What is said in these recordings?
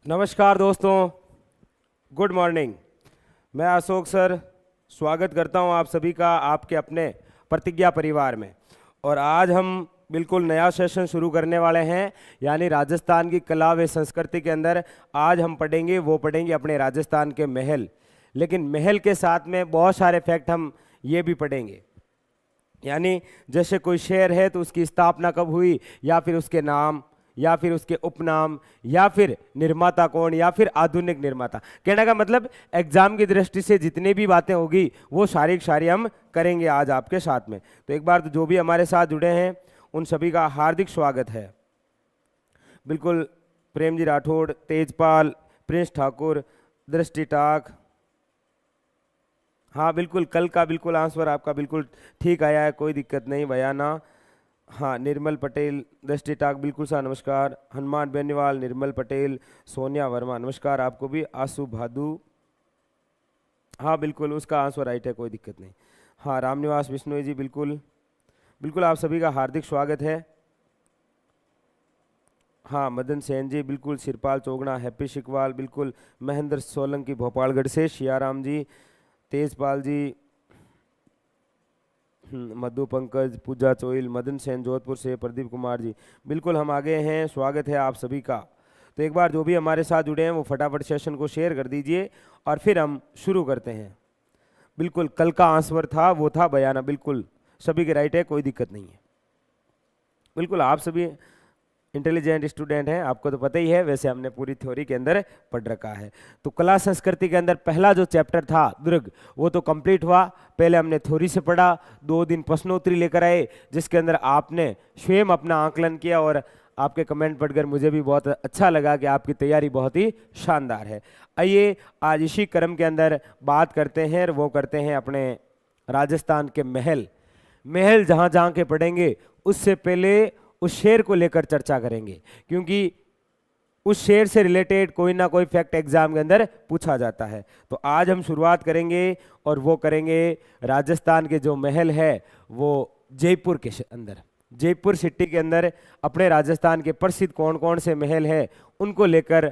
नमस्कार दोस्तों, good morning. मैं अशोक सर स्वागत करता हूं आप सभी का आपके अपने प्रतिज्ञा परिवार में। और आज हम बिल्कुल नया सेशन शुरू करने वाले हैं, यानी राजस्थान की कला व संस्कृति के अंदर आज हम पढ़ेंगे अपने राजस्थान के महल। लेकिन महल के साथ में बहुत सारे फैक्ट हम ये भी पढ़ेंगे, यानी जैसे कोई शहर है तो उसकी स्थापना कब हुई, या फिर उसके नाम, या फिर उसके उपनाम, या फिर निर्माता कौन, या फिर आधुनिक निर्माता। कहने का मतलब एग्जाम की दृष्टि से जितनी भी बातें होगी वो सारी की सारी हम करेंगे आज आपके साथ में। तो एक बार तो जो भी हमारे साथ जुड़े हैं उन सभी का हार्दिक स्वागत है। बिल्कुल प्रेम जी राठौड़, तेजपाल, प्रिंस ठाकुर, दृष्टि टाक, हाँ बिल्कुल कल का बिल्कुल आंसर आपका बिल्कुल ठीक आया है, कोई दिक्कत नहीं भैया ना। हाँ निर्मल पटेल, दृष्टि टाक बिल्कुल सा नमस्कार। हनुमान बेनीवाल, निर्मल पटेल, सोनिया वर्मा नमस्कार आपको भी। आशु भादु, हाँ बिल्कुल उसका आंसर राइट है, कोई दिक्कत नहीं। हाँ रामनिवास विष्णु जी बिल्कुल बिल्कुल आप सभी का हार्दिक स्वागत है। हाँ मदन सेन जी बिल्कुल, शिरपाल चोगना, हैप्पी शिकवाल बिल्कुल, महेंद्र सोलंकी भोपालगढ़ से, शियाराम जी, तेजपाल जी, मधु पंकज, पूजा चोइल, मदन सेन जोधपुर से, प्रदीप कुमार जी बिल्कुल हम आगे हैं, स्वागत है आप सभी का। तो एक बार जो भी हमारे साथ जुड़े हैं वो फटाफट सेशन को शेयर कर दीजिए और फिर हम शुरू करते हैं। बिल्कुल कल का आंसर था वो था बयाना, बिल्कुल सभी के राइट है, कोई दिक्कत नहीं है। बिल्कुल आप सभी इंटेलिजेंट स्टूडेंट हैं, आपको तो पता ही है, वैसे हमने पूरी थ्योरी के अंदर पढ़ रखा है। तो कला संस्कृति के अंदर पहला जो चैप्टर था दुर्ग, वो तो कंप्लीट हुआ। पहले हमने थ्योरी से पढ़ा, 2 दिन प्रश्नोत्तरी लेकर आए जिसके अंदर आपने स्वयं अपना आकलन किया और आपके कमेंट पढ़कर मुझे भी बहुत अच्छा लगा कि आपकी तैयारी बहुत ही शानदार है। आइए आज इसी क्रम के अंदर बात करते हैं और वो करते हैं अपने राजस्थान के महल। महल जहाँ जहाँ के पढ़ेंगे उससे पहले उस शेर को लेकर चर्चा करेंगे, क्योंकि उस शेर से रिलेटेड कोई ना कोई फैक्ट एग्जाम के अंदर पूछा जाता है। तो आज हम शुरुआत करेंगे और वो करेंगे राजस्थान के जो महल है वो जयपुर के अंदर, जयपुर सिटी के अंदर अपने राजस्थान के प्रसिद्ध कौन कौन से महल है उनको लेकर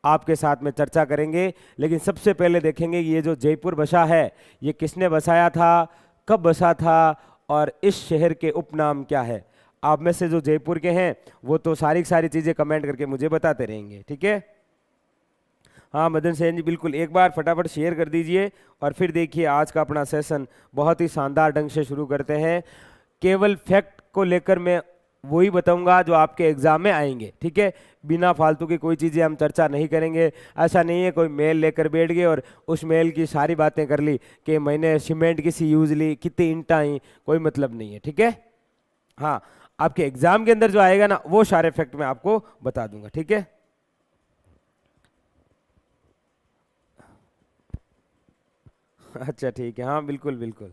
आपके साथ में चर्चा करेंगे। लेकिन सबसे पहले देखेंगे कि ये जो जयपुर बसा है ये किसने बसाया था, कब बसा था और इस शहर के उपनाम क्या है। आप में से जो जयपुर के हैं वो तो सारी की सारी चीजें कमेंट करके मुझे बताते रहेंगे, ठीक है। हाँ मदन सेन जी बिल्कुल एक बार फटाफट शेयर कर दीजिए और फिर देखिए आज का अपना सेशन बहुत ही शानदार ढंग से शुरू करते हैं। केवल फैक्ट को लेकर मैं वही बताऊंगा जो आपके एग्जाम में आएंगे, ठीक है। बिना फालतू की कोई चीज़ें हम चर्चा नहीं करेंगे। ऐसा नहीं है कोई मेल लेकर बैठ गए और उस मेल की सारी बातें कर ली कि मैंने सीमेंट की सी यूज ली, कितनी ईंटा आई, कोई मतलब नहीं है, ठीक है। हाँ आपके एग्जाम के अंदर जो आएगा ना वो सारे फैक्ट मैं आपको बता दूंगा, ठीक है। अच्छा ठीक है, हाँ बिल्कुल बिल्कुल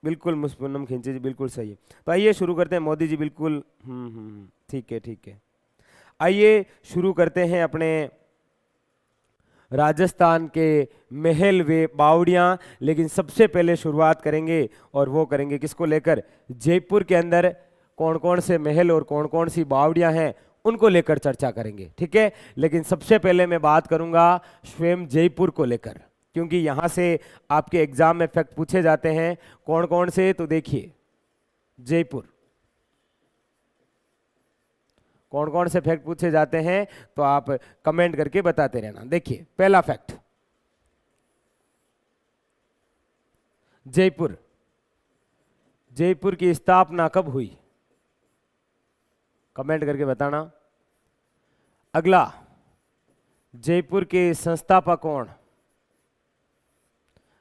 बिल्कुल मुस्पुनम खिंची जी बिल्कुल सही है। तो आइए शुरू करते हैं मोदी जी बिल्कुल, ठीक है ठीक है। आइए शुरू करते हैं अपने राजस्थान के महल वे बावड़ियाँ। लेकिन सबसे पहले शुरुआत करेंगे और वो करेंगे किसको लेकर, जयपुर के अंदर कौन कौन से महल और कौन कौन सी बावड़ियाँ हैं उनको लेकर चर्चा करेंगे, ठीक है। लेकिन सबसे पहले मैं बात करूंगा स्वयं जयपुर को लेकर, क्योंकि यहाँ से आपके एग्जाम में फैक्ट पूछे जाते हैं। कौन कौन से, तो देखिए जयपुर, कौन कौन से फैक्ट पूछे जाते हैं तो आप कमेंट करके बताते रहना। देखिए पहला फैक्ट, जयपुर, जयपुर की स्थापना कब हुई, कमेंट करके बताना। अगला, जयपुर के संस्थापक कौन,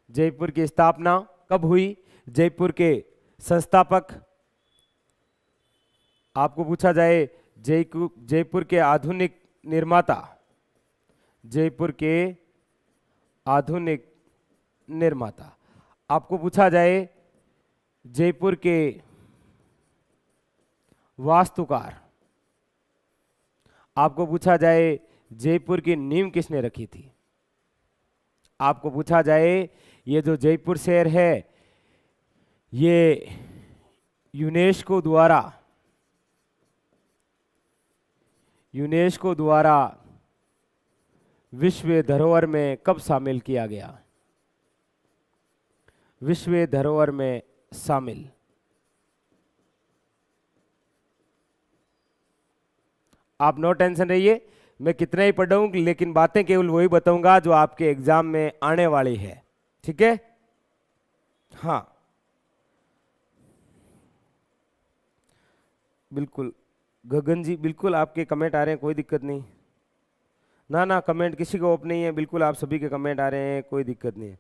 जयपुर की स्थापना कब हुई, जयपुर के संस्थापक। आपको पूछा जाए जयपुर के आधुनिक निर्माता, जयपुर के आधुनिक निर्माता। आपको पूछा जाए जयपुर के वास्तुकार। आपको पूछा जाए जयपुर की नींव किसने रखी थी। आपको पूछा जाए ये जो जयपुर शहर है ये यूनेस्को द्वारा विश्व धरोहर में कब शामिल किया गया? विश्व धरोहर में शामिल। आप नो टेंशन रहिए, मैं कितना ही पढ़ाऊं लेकिन बातें केवल वही बताऊंगा जो आपके एग्जाम में आने वाली है। ठीक है? हाँ बिल्कुल गगन जी, बिल्कुल आपके कमेंट आ रहे हैं, कोई दिक्कत नहीं। ना ना कमेंट किसी को ऑफ नहीं है, बिल्कुल आप सभी के कमेंट आ रहे हैं, कोई दिक्कत नहीं है।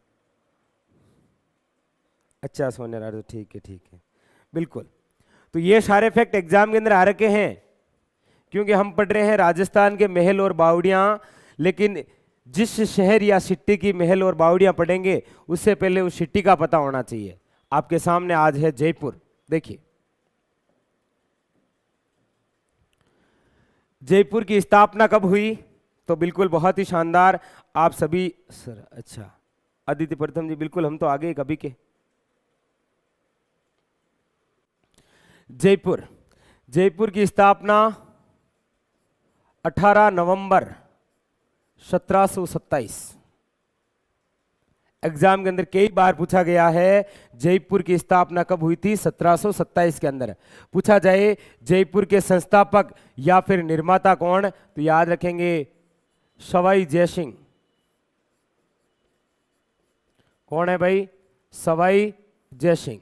अच्छा सोने रहा, ठीक है ठीक है बिल्कुल। तो ये सारे फैक्ट एग्जाम के अंदर आ रखे हैं, क्योंकि हम पढ़ रहे हैं राजस्थान के महल और बावड़ियां, लेकिन जिस शहर या सिटी की महल और बावड़ियां पढ़ेंगे उससे पहले उस सिटी का पता होना चाहिए। आपके सामने आज है जयपुर। देखिए जयपुर की स्थापना कब हुई? तो बिल्कुल बहुत ही शानदार, आप सभी सर। अच्छा आदित्य प्रथम जी, बिल्कुल हम तो आगे कभी के। जयपुर की स्थापना 18 नवंबर 1727। एग्जाम के अंदर कई बार पूछा गया है जयपुर की स्थापना कब हुई थी? 1727 के अंदर। पूछा जाए जयपुर के संस्थापक या फिर निर्माता कौन, तो याद रखेंगे सवाई जयसिंह। कौन है भाई? सवाई जयसिंह।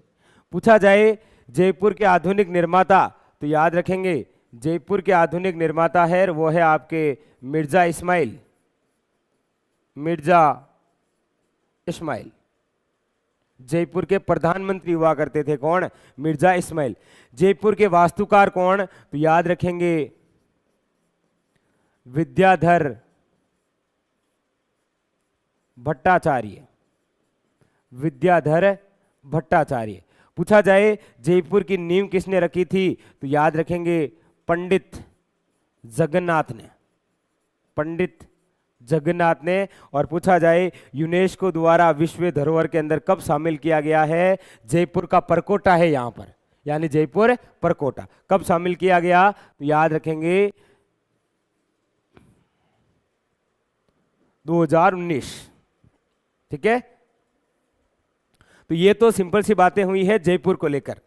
पूछा जाए जयपुर के आधुनिक निर्माता, तो याद रखेंगे जयपुर के आधुनिक निर्माता है वो है आपके मिर्जा इस्माइल। मिर्जा इस्माइल जयपुर के प्रधानमंत्री हुआ करते थे। कौन? मिर्जा इस्माइल। जयपुर के वास्तुकार कौन? तो याद रखेंगे विद्याधर भट्टाचार्य। विद्याधर भट्टाचार्य। पूछा जाए जयपुर की नींव किसने रखी थी? तो याद रखेंगे पंडित जगन्नाथ ने। पंडित जगन्नाथ ने। और पूछा जाए यूनेस्को द्वारा विश्व धरोहर के अंदर कब शामिल किया गया है? जयपुर का परकोटा है यहां पर, यानी जयपुर परकोटा कब शामिल किया गया? तो याद रखेंगे 2019। ठीक है? तो ये तो सिंपल सी बातें हुई है जयपुर को लेकर।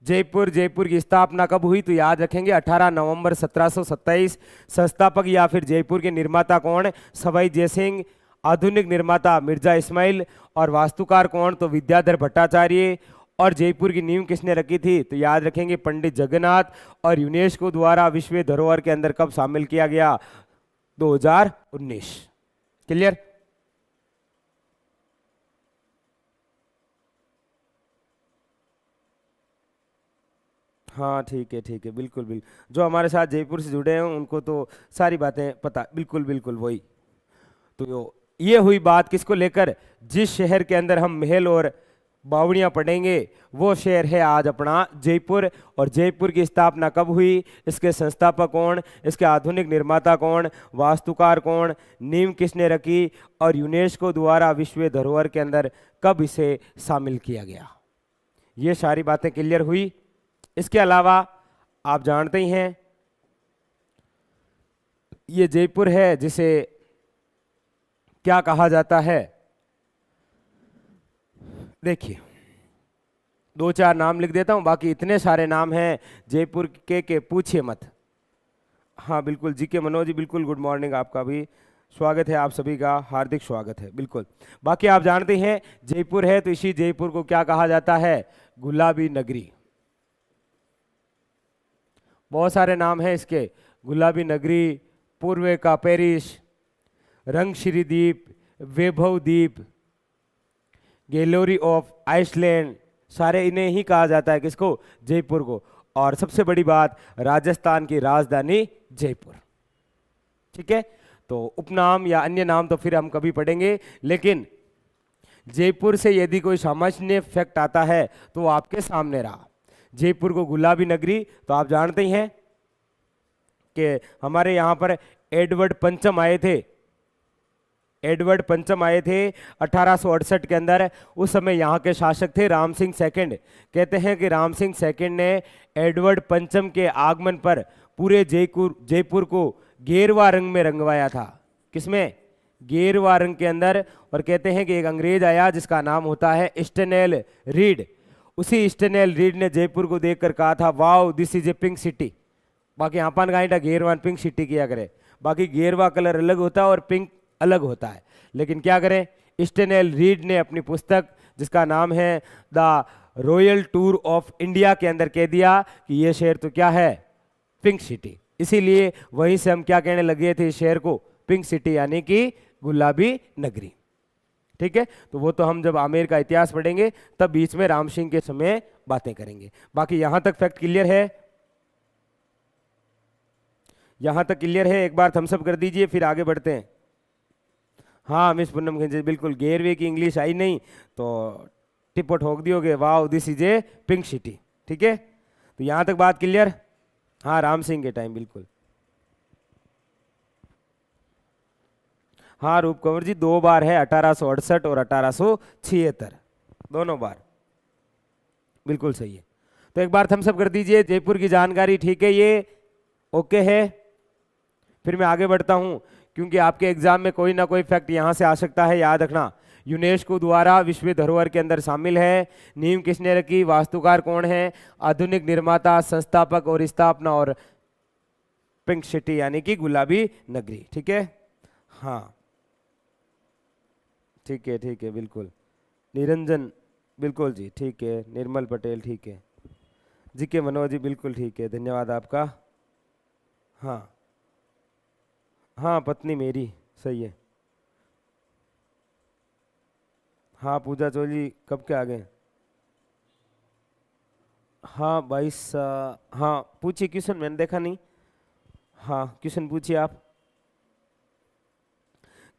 जयपुर की स्थापना कब हुई? तो याद रखेंगे 18 नवंबर 1727। संस्थापक या फिर जयपुर के निर्माता कौन? सवाई जयसिंह। आधुनिक निर्माता मिर्जा इस्माइल। और वास्तुकार कौन? तो विद्याधर भट्टाचार्य। और जयपुर की नींव किसने रखी थी? तो याद रखेंगे पंडित जगन्नाथ। और यूनेस्को द्वारा विश्व धरोहर के अंदर कब शामिल किया गया? 2019। क्लियर? हाँ ठीक है बिल्कुल बिल्कुल। जो हमारे साथ जयपुर से जुड़े हैं उनको तो सारी बातें पता। बिल्कुल बिल्कुल वही। तो ये हुई बात किसको लेकर? जिस शहर के अंदर हम महल और बावड़ियां पढ़ेंगे वो शहर है आज अपना जयपुर। और जयपुर की स्थापना कब हुई? इसके संस्थापक कौन? इसके आधुनिक निर्माता कौन? वास्तुकार कौन? नींव किसने रखी? और यूनेस्को द्वारा विश्व धरोहर के अंदर कब इसे शामिल किया गया? ये सारी बातें क्लियर हुई। इसके अलावा आप जानते ही हैं ये जयपुर है जिसे क्या कहा जाता है? देखिए 2-4 नाम लिख देता हूं, बाकी इतने सारे नाम हैं जयपुर के पूछिए मत। हाँ बिल्कुल जी के मनोज जी, बिल्कुल गुड मॉर्निंग, आपका भी स्वागत है, आप सभी का हार्दिक स्वागत है। बिल्कुल बाकी आप जानते हैं जयपुर है तो इसी जयपुर को क्या कहा जाता है? गुलाबी नगरी। बहुत सारे नाम हैं इसके। गुलाबी नगरी, पूर्व का पेरिस, रंगश्री द्वीप, वैभव द्वीप, गैलोरी ऑफ आइसलैंड, सारे इन्हें ही कहा जाता है। किसको? जयपुर को। और सबसे बड़ी बात, राजस्थान की राजधानी जयपुर। ठीक है? तो उपनाम या अन्य नाम तो फिर हम कभी पढ़ेंगे, लेकिन जयपुर से यदि कोई सामान्य फैक्ट आता है तो वो आपके सामने रहा। जयपुर को गुलाबी नगरी, तो आप जानते ही हैं कि हमारे यहाँ पर एडवर्ड पंचम आए थे। एडवर्ड पंचम आए थे 1868 के अंदर। उस समय यहाँ के शासक थे राम सिंह सेकंड। कहते हैं कि राम सिंह सेकंड ने एडवर्ड पंचम के आगमन पर पूरे जयपुर को गेरुआ रंग में रंगवाया था। किसमें? गेरुआ रंग के अंदर। और कहते हैं कि एक अंग्रेज आया जिसका नाम होता है स्टेनेल रीड। उसी स्टेनेल रीड ने जयपुर को देखकर कहा था, wow this is a pink city. बाकी अपन गाइटा गेरुआ पिंक सिटी किया करे, बाकी गेरुआ कलर अलग होता है और पिंक अलग होता है। लेकिन क्या करें, स्टेनेल रीड ने अपनी पुस्तक जिसका नाम है the royal tour of India के अंदर कह दिया कि ये शहर तो क्या है, पिंक सिटी। इसीलिए वहीं से हम क्या कहने लगे थे इस शहर को, पिंक सिटी, यानी कि गुलाबी नगरी। ठीक है, तो वो तो हम जब आमेर का इतिहास पढ़ेंगे तब बीच में राम सिंह के समय बातें करेंगे। बाकी यहां तक फैक्ट क्लियर है? यहां तक क्लियर है? एक बार थम्स अप कर दीजिए, फिर आगे बढ़ते हैं। हाँ मिस पूनम खिंचे, बिल्कुल गेरवे की इंग्लिश आई नहीं तो टिप्पो ठोक दियोगे, wow this is a pink city. ठीक है, तो यहां तक बात क्लियर? हाँ राम सिंह के टाइम बिल्कुल। हाँ रूप कंवर जी, 2 बार है, 1868 और 1876, दोनों बार। बिल्कुल सही है। तो एक बार थम्स अप कर दीजिए। जयपुर की जानकारी ठीक है, ये ओके है? फिर मैं आगे बढ़ता हूं, क्योंकि आपके एग्जाम में कोई ना कोई फैक्ट यहां से आ सकता है, याद रखना। यूनेस्को द्वारा विश्व धरोहर के अंदर शामिल है। नींव किसने रखी? वास्तुकार कौन है? आधुनिक निर्माता, संस्थापक और स्थापना, और पिंक सिटी यानी कि गुलाबी नगरी। ठीक है, हाँ ठीक है बिल्कुल। निरंजन बिल्कुल जी ठीक है। निर्मल पटेल ठीक है जी। के मनोज जी बिल्कुल ठीक है, धन्यवाद आपका। हाँ हाँ पत्नी मेरी, सही है। हाँ पूजा चौधरी कब के आ गए? हाँ 22। हाँ पूछिए क्वेश्चन, मैंने देखा नहीं। हाँ क्वेश्चन पूछिए आप।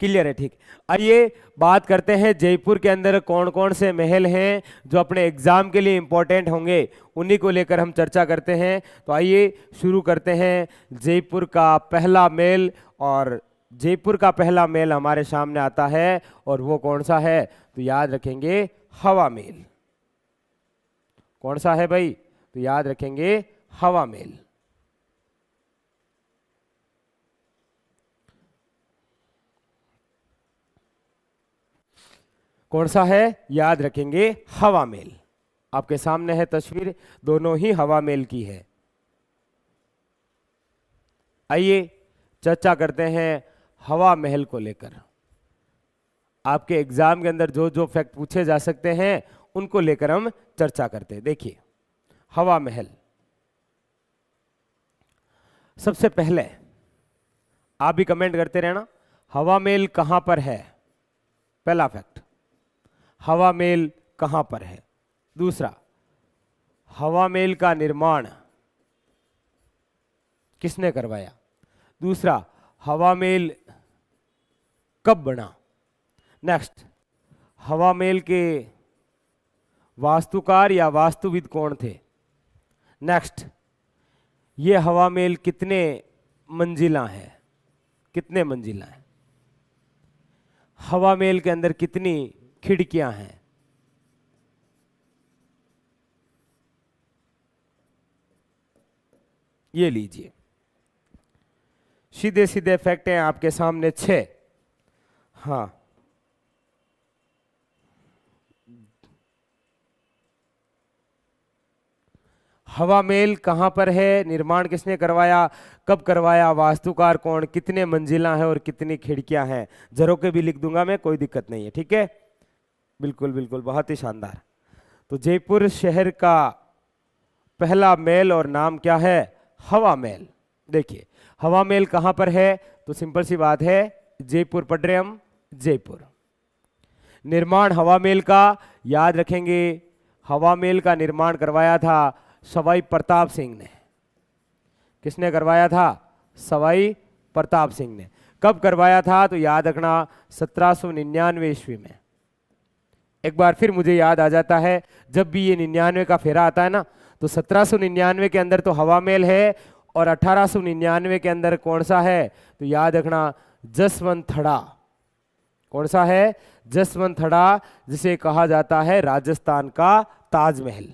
क्लियर है, ठीक। आइए बात करते हैं जयपुर के अंदर कौन कौन से महल हैं जो अपने एग्जाम के लिए इंपॉर्टेंट होंगे, उन्हीं को लेकर हम चर्चा करते हैं। तो आइए शुरू करते हैं जयपुर का पहला महल। और जयपुर का पहला महल हमारे सामने आता है, और वो कौन सा है? तो याद रखेंगे हवा महल। कौन सा है भाई? तो याद रखेंगे हवा महल। कौन सा है? याद रखेंगे हवा महल। आपके सामने है तस्वीर, दोनों ही हवा महल की है। आइए चर्चा करते हैं हवा महल को लेकर। आपके एग्जाम के अंदर जो जो फैक्ट पूछे जा सकते हैं उनको लेकर हम चर्चा करते हैं। देखिए हवा महल, सबसे पहले आप भी कमेंट करते रहना, हवा महल कहां पर है? पहला फैक्ट, हवा महल कहां पर है। दूसरा, हवा महल का निर्माण किसने करवाया। दूसरा, हवा महल कब बना। नेक्स्ट, हवा महल के वास्तुकार या वास्तुविद कौन थे। नेक्स्ट, ये हवा महल कितने मंजिला है, कितने मंजिला है। हवा महल के अंदर कितनी खिड़कियां हैं। ये लीजिए, सीधे सीधे फैक्ट हैं आपके सामने 6। हाँ हवा महल कहां पर है, निर्माण किसने करवाया, कब करवाया, वास्तुकार कौन, कितने मंजिला है और कितनी खिड़कियां हैं। झरोके भी लिख दूंगा मैं, कोई दिक्कत नहीं है। ठीक है, बिल्कुल बिल्कुल, बहुत ही शानदार। तो जयपुर शहर का पहला महल और नाम क्या है? हवा महल। देखिए हवा महल कहां पर है, तो सिंपल सी बात है, जयपुर पढ़ रहे हम, जयपुर। निर्माण हवा महल का याद रखेंगे, हवा महल का निर्माण करवाया था सवाई प्रताप सिंह ने। किसने करवाया था? सवाई प्रताप सिंह ने। कब करवाया था? तो याद रखना 1799 ईस्वी में। एक बार फिर मुझे याद आ जाता है, जब भी ये 99 का फेरा आता है ना, तो 1799 के अंदर तो हवा महल है, और 1899 के अंदर कौन सा है? तो याद रखना जसवंत थड़ा। कौन सा है? जसवंतथड़ा, जिसे कहा जाता है राजस्थान का ताजमहल।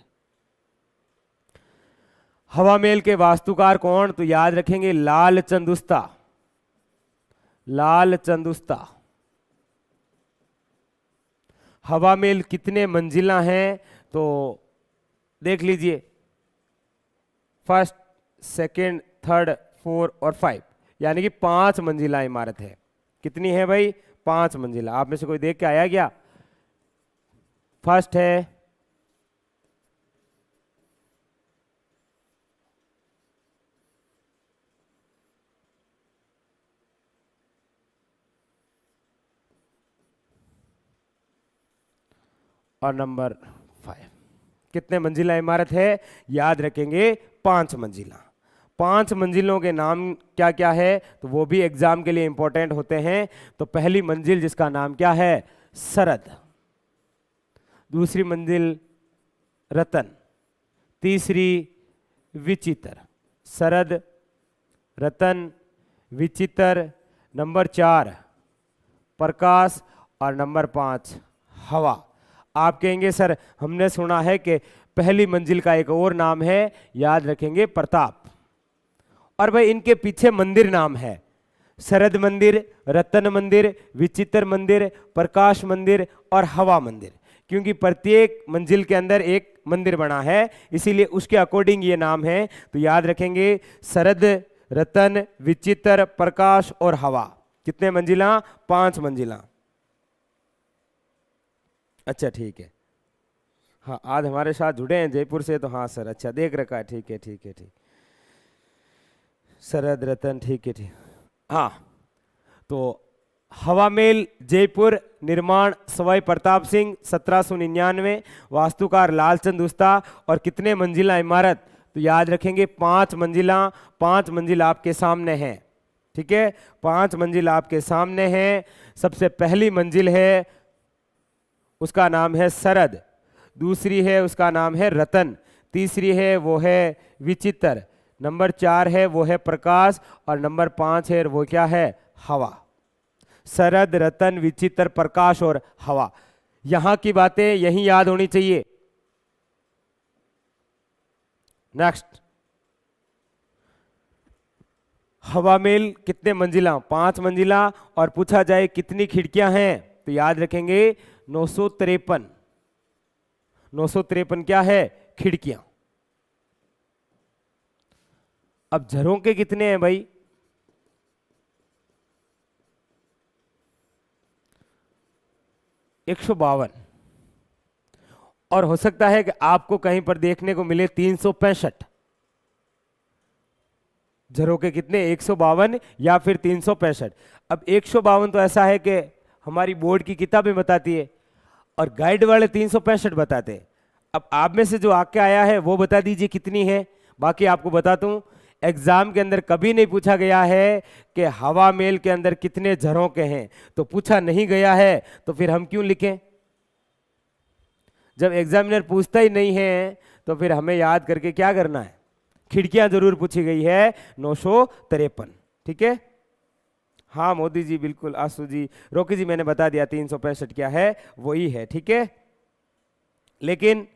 हवा महल के वास्तुकार कौन? तो याद रखेंगे लाल चंदुस्ता। लाल चंदुस्ता। हवा महल कितने मंजिला हैं? तो देख लीजिए, फर्स्ट, सेकंड, थर्ड, 4 और 5, यानी कि 5 मंजिला इमारत है। कितनी है भाई? 5 मंजिला। आप में से कोई देख के आया क्या? फर्स्ट है, और नंबर 5। कितने मंजिला इमारत है? याद रखेंगे 5 मंजिला। 5 मंजिलों के नाम क्या क्या है? तो वो भी एग्जाम के लिए इंपॉर्टेंट होते हैं। तो पहली मंजिल जिसका नाम क्या है? सरद। दूसरी मंजिल रतन। तीसरी विचित्र। सरद, रतन, विचित्र। नंबर 4 प्रकाश, और नंबर 5 हवा। आप कहेंगे सर हमने सुना है कि पहली मंजिल का एक और नाम है, याद रखेंगे प्रताप। और भाई इनके पीछे मंदिर नाम है, शरद मंदिर, रतन मंदिर, विचित्र मंदिर, प्रकाश मंदिर और हवा मंदिर, क्योंकि प्रत्येक मंजिल के अंदर एक मंदिर बना है, इसीलिए उसके अकॉर्डिंग ये नाम है। तो याद रखेंगे शरद, रतन, विचित्र, प्रकाश और हवा। कितने मंजिला? 5 मंजिला। अच्छा ठीक है, हाँ आज हमारे साथ जुड़े हैं जयपुर से, तो हाँ सर अच्छा देख रखा है, ठीक है ठीक है ठीक। शरद, रतन, ठीक है ठीक। हाँ तो हवा महल जयपुर, निर्माण सवाई प्रताप सिंह 1799, वास्तुकार लालचंद उस्ता, और कितने मंजिला इमारत? तो याद रखेंगे 5 मंजिला। 5 मंजिल आपके सामने है, ठीक है, 5 मंजिल आपके सामने है। सबसे पहली मंजिल है उसका नाम है सरद, दूसरी है उसका नाम है रतन, तीसरी है वो है विचित्र, नंबर 4 है वो है प्रकाश, और नंबर 5 है वो क्या है? हवा। सरद, रतन, विचित्र, प्रकाश और हवा, यहां की बातें यहीं याद होनी चाहिए। नेक्स्ट, हवा महल कितने मंजिला? 5 मंजिला। और पूछा जाए कितनी खिड़कियां हैं? तो याद रखेंगे 953। 953 क्या है? खिड़कियां। अब झरोके कितने हैं भाई? 152। और हो सकता है कि आपको कहीं पर देखने को मिले 365। झरोके कितने? 152 या फिर 365। अब 152 तो ऐसा है कि हमारी बोर्ड की किताबें बताती है, और गाइड वाले 365 बताते हैं। अब आप में से जो आके आया है वो बता दीजिए कितनी है। बाकी आपको बताता हूं, एग्जाम के अंदर कभी नहीं पूछा गया है कि हवा महल के अंदर कितने झरोके हैं, तो पूछा नहीं गया है तो फिर हम क्यों लिखें? जब एग्जामिनर पूछता ही नहीं है तो फिर हमें याद करके क्या करना है? खिड़कियां जरूर पूछी गई है 953, ठीक है। हाँ मोदी जी बिल्कुल, आसू जी, रोकी जी मैंने बता दिया 365 क्या है, वही है, ठीक है। लेकिन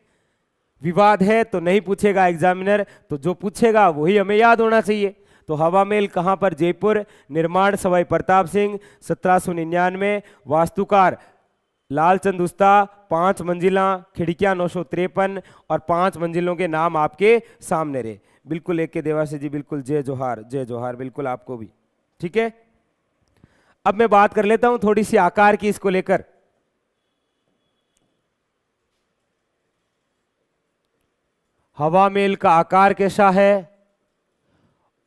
विवाद है तो नहीं पूछेगा एग्जामिनर, तो जो पूछेगा वही हमें याद होना चाहिए। तो हवा महल कहां पर? जयपुर, निर्माण सवाई प्रताप सिंह 1799, वास्तुकार लालचंद उस्ता, 5 मंजिला, खिड़कियां 953, और 5 मंजिलों के नाम आपके सामने रहे। बिल्कुल एक के देवासी जी बिल्कुल, जय जोहार, जय जोहार, बिल्कुल आपको भी, ठीक है। अब मैं बात कर लेता हूं थोड़ी सी आकार की इसको लेकर। हवा महल का आकार कैसा है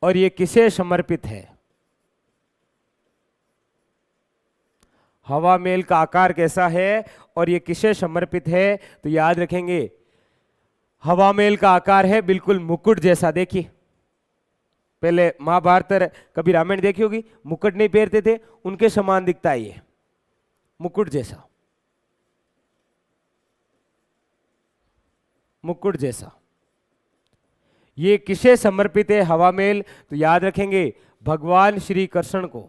और ये किसे समर्पित है? हवा महल का आकार कैसा है और ये किसे समर्पित है? तो याद रखेंगे हवा महल का आकार है बिल्कुल मुकुट जैसा। देखिए पहले महाभारत कभी रामायण देखी होगी, मुकुट नहीं पहनते थे, उनके समान दिखता है ये मुकुट जैसा, मुकुट जैसा। ये किसे समर्पित है हवा महल? तो याद रखेंगे भगवान श्री कृष्ण को।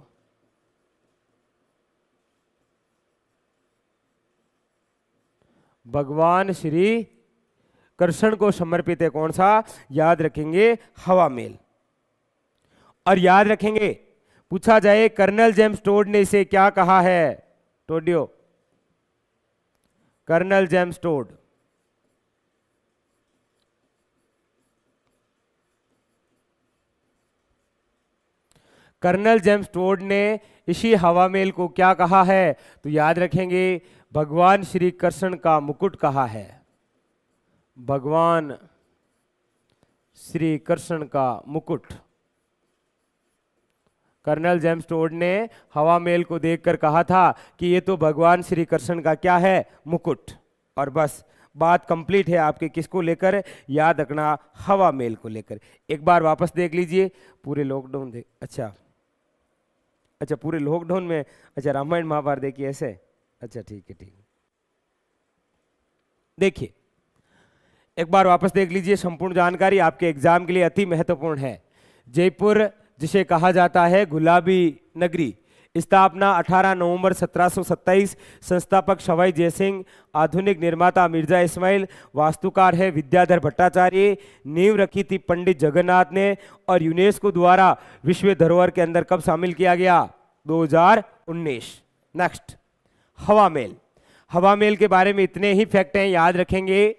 भगवान श्री कृष्ण को समर्पित है। कौन सा? याद रखेंगे, हवा महल। और याद रखेंगे, पूछा जाए कर्नल जेम्स टोड ने इसे क्या कहा है? टोडियो, colonel James Tod. Colonel James Tod ने इसी हवा महल को क्या कहा है? तो याद रखेंगे, भगवान श्री कृष्ण का मुकुट कहा है। भगवान श्री कृष्ण का मुकुट। कर्नल जेम्स टोड ने हवा महल को देखकर कहा था कि ये तो भगवान श्री कृष्ण का क्या है? मुकुट। और बस बात कंप्लीट है आपके किसको लेकर? याद रखना, हवा महल को लेकर। एक बार वापस देख लीजिए, पूरे लॉकडाउन देख, अच्छा पूरे लॉकडाउन में, अच्छा रामायण महाभारत देखिए ऐसे, अच्छा ठीक है ठीक है। देखिए एक बार वापस देख लीजिए, संपूर्ण जानकारी आपके एग्जाम के लिए अति महत्वपूर्ण है। जयपुर जिसे कहा जाता है गुलाबी नगरी, स्थापना 18 नवंबर 1727, संस्थापक सवाई जयसिंह, आधुनिक निर्माता मिर्जा इस्माइल, वास्तुकार है विद्याधर भट्टाचार्य, नींव रखी थी पंडित जगन्नाथ ने, और यूनेस्को द्वारा विश्व धरोहर के अंदर कब शामिल किया गया? 2019। नेक्स्ट, हवा महल। हवा महल के बारे में इतने ही फैक्ट हैं, याद रखेंगे।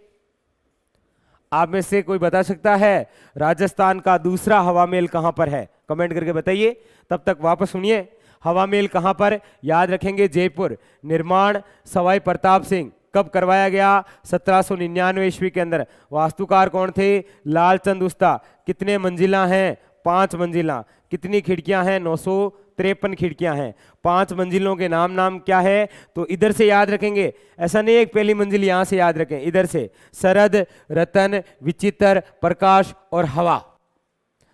आप में से कोई बता सकता है राजस्थान का दूसरा हवा महल कहां पर है? कमेंट करके बताइए। तब तक वापस सुनिए, हवा महल कहां पर? याद रखेंगे जयपुर। निर्माण सवाई प्रताप सिंह। कब करवाया गया? 1799 ईस्वी के अंदर। वास्तुकार कौन थे? लालचंद उस्ता। कितने मंजिला हैं? 5 मंजिला। कितनी खिड़कियां हैं? 953 खिड़कियां हैं। 5 मंजिलों के नाम क्या है? तो इधर से याद रखेंगे, ऐसा नहीं एक पहली मंजिल यहां से याद रखें, इधर से शरद, रतन, विचित्र, प्रकाश और हवा।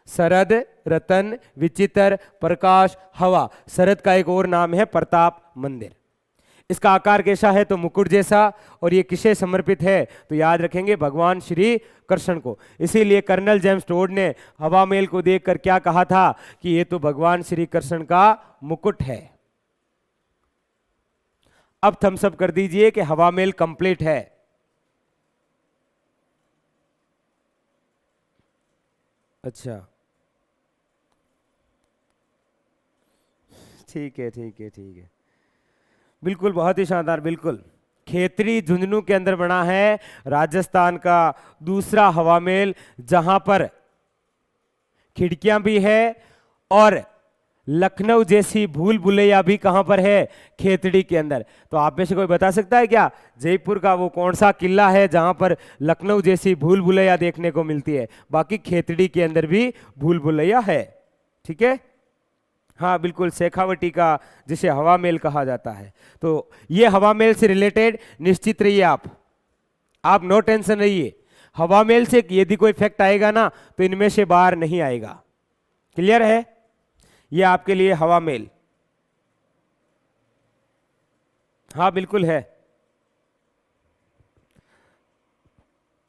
शरद, रतन, विचित्र, प्रकाश, हवा। शरद का एक और नाम है प्रताप मंदिर। इसका आकार कैसा है? तो मुकुट जैसा। और ये किसे समर्पित है? तो याद रखेंगे भगवान श्री कृष्ण को। इसीलिए कर्नल जेम्स टोड ने हवा महल को देखकर क्या कहा था? कि ये तो भगवान श्री कृष्ण का मुकुट है। अब थम्स अप कर दीजिए कि हवा महल कंप्लीट है। अच्छा ठीक है ठीक है ठीक है, बिल्कुल बहुत ही शानदार। बिल्कुल खेतड़ी झुंझुनू के अंदर बना है राजस्थान का दूसरा हवा महल, जहां पर खिड़कियां भी है और लखनऊ जैसी भूल भुलैया भी कहां पर है? खेतड़ी के अंदर। तो आप में से कोई बता सकता है क्या जयपुर का वो कौन सा किला है जहां पर लखनऊ जैसी भूल भुलैया देखने को मिलती है? बाकी खेतड़ी के अंदर भी भूल भुलैया है। ठीक है, हाँ बिल्कुल, शेखावटी का जिसे हवा महल कहा जाता है। तो ये हवा महल से रिलेटेड निश्चित रहिए आप नो टेंशन रहिए। हवा महल से यदि कोई फैक्ट आएगा ना तो इनमें से बाहर नहीं आएगा। क्लियर है? ये आपके लिए हवा महल, हाँ बिल्कुल है,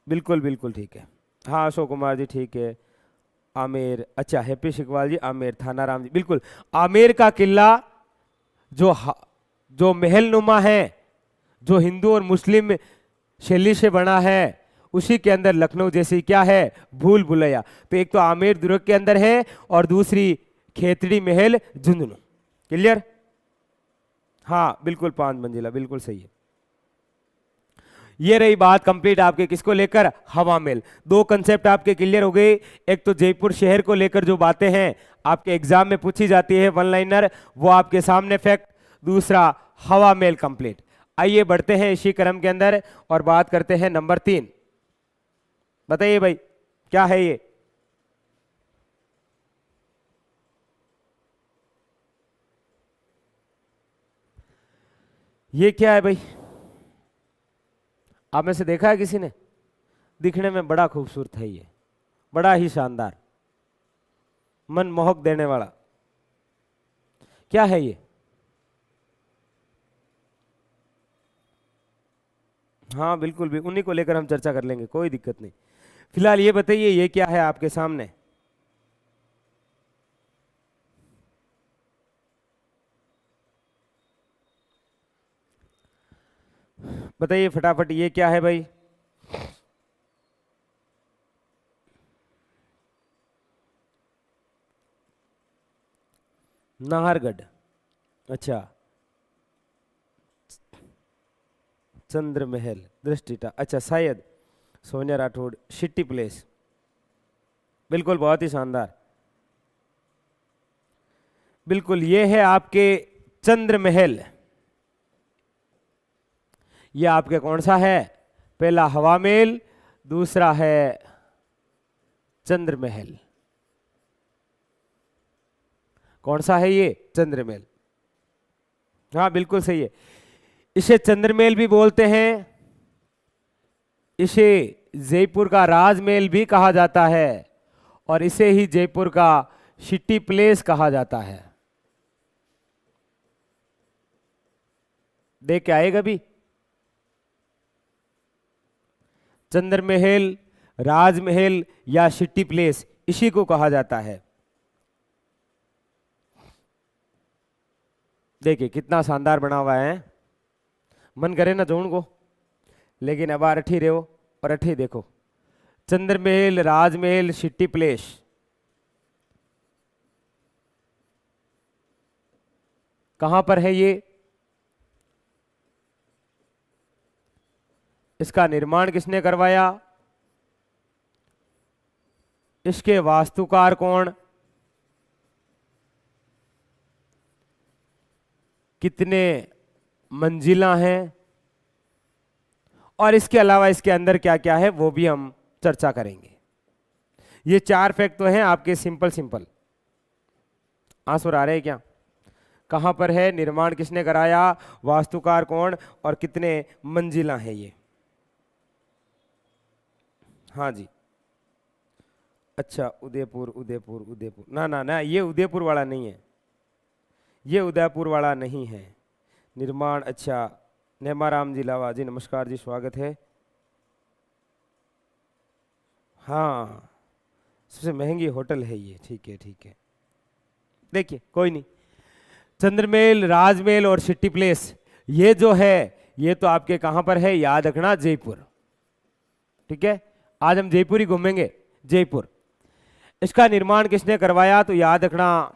बिल्कुल बिल्कुल ठीक है। हाँ अशोक कुमार जी ठीक है। आमेर, अच्छा हैप्पी शिकवाल जी, आमेर थाना राम जी, बिल्कुल। आमेर का किला जो महल नुमा है, जो हिंदू और मुस्लिम शैली से बना है, उसी के अंदर लखनऊ जैसी क्या है? भूल भुलैया। तो एक तो आमेर दुर्ग के अंदर है और दूसरी खेतड़ी महल झुंझुनू। क्लियर? हाँ बिल्कुल 5 मंजिला, बिल्कुल सही है। ये रही बात कंप्लीट आपके किसको लेकर? हवा महल। 2 कंसेप्ट आपके क्लियर हो गए। एक तो जयपुर शहर को लेकर जो बातें हैं आपके एग्जाम में पूछी जाती है, वन लाइनर, वो आपके सामने फैक्ट। दूसरा हवा महल कंप्लीट। आइए बढ़ते हैं इसी क्रम के अंदर और बात करते हैं नंबर 3। बताइए भाई क्या है ये? ये क्या है भाई? आप में से देखा है किसी ने? दिखने में बड़ा खूबसूरत है ये, बड़ा ही शानदार, मन मोहक देने वाला। क्या है ये? हाँ बिल्कुल भी, उन्हीं को लेकर हम चर्चा कर लेंगे, कोई दिक्कत नहीं। फिलहाल ये बताइए ये क्या है आपके सामने? बताइए फटाफट, ये क्या है भाई? नाहरगढ़, अच्छा। चंद्र महल, दृष्टिटा, अच्छा शायद सोनिया राठौड़, शिट्टी प्लेस, बिल्कुल बहुत ही शानदार। बिल्कुल ये है आपके चंद्र महल। ये आपके कौन सा है? पहला हवा महल, दूसरा है चंद्र महल। कौन सा है ये? चंद्र महल। हाँ बिल्कुल सही है। इसे चंद्रमहल भी बोलते हैं, इसे जयपुर का राजमहल भी कहा जाता है, और इसे ही जयपुर का सिटी प्लेस कहा जाता है। देख के आएगा भी। चंद्रमहल, राजमहल या सिटी प्लेस, इसी को कहा जाता है। देखिए कितना शानदार बना हुआ है, मन करे ना जोड़ को, लेकिन अब अठी रहो और अठी देखो, चंद्रमहल, राजमहल, सिटी प्लेस। कहां पर है ये? इसका निर्माण किसने करवाया? इसके वास्तुकार कौन? कितने मंजिला हैं? और इसके अलावा इसके अंदर क्या क्या है वो भी हम चर्चा करेंगे। ये 4 फैक्ट तो हैं आपके सिंपल सिंपल। आंसर आ रहे हैं क्या? कहां पर है, निर्माण किसने कराया, वास्तुकार कौन, और कितने मंजिला है ये? हाँ जी, अच्छा उदयपुर, उदयपुर, उदयपुर, ना ना ना, ये उदयपुर वाला नहीं है, ये उदयपुर वाला नहीं है। निर्माण, अच्छा, नेमाराम जी लावा जी नमस्कार जी, स्वागत है। हाँ सबसे महंगी होटल है ये, ठीक है ठीक है। देखिए कोई नहीं, चंद्रमहल, राजमहल और सिटी प्लेस, ये जो है ये तो आपके कहां पर है, याद रखना जयपुर। ठीक है, आज हम जयपुर ही घूमेंगे, जयपुर। इसका निर्माण किसने करवाया? तो याद रखना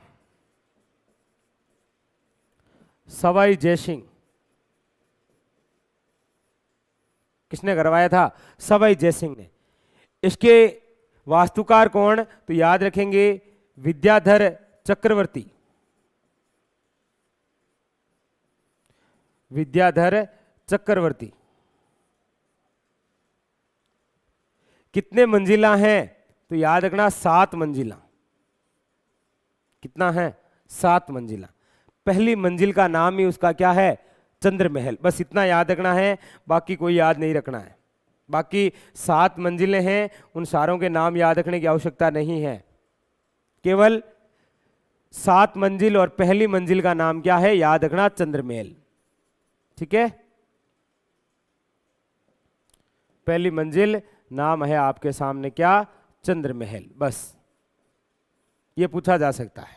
सवाई जयसिंह। किसने करवाया था? सवाई जयसिंह ने। इसके वास्तुकार कौन? तो याद रखेंगे विद्याधर चक्रवर्ती। विद्याधर चक्रवर्ती। कितने मंजिला हैं? तो याद रखना 7 मंजिला। कितना है? 7 मंजिला। पहली मंजिल का नाम ही उसका क्या है? चंद्रमहल। बस इतना याद रखना है, बाकी कोई याद नहीं रखना है। बाकी 7 मंजिलें हैं, उन सारों के नाम याद रखने की आवश्यकता नहीं है। केवल 7 मंजिल और पहली मंजिल का नाम क्या है याद रखना, चंद्रमहल। ठीक है, पहली मंजिल नाम है आपके सामने क्या? चंद्रमहल। बस ये पूछा जा सकता है,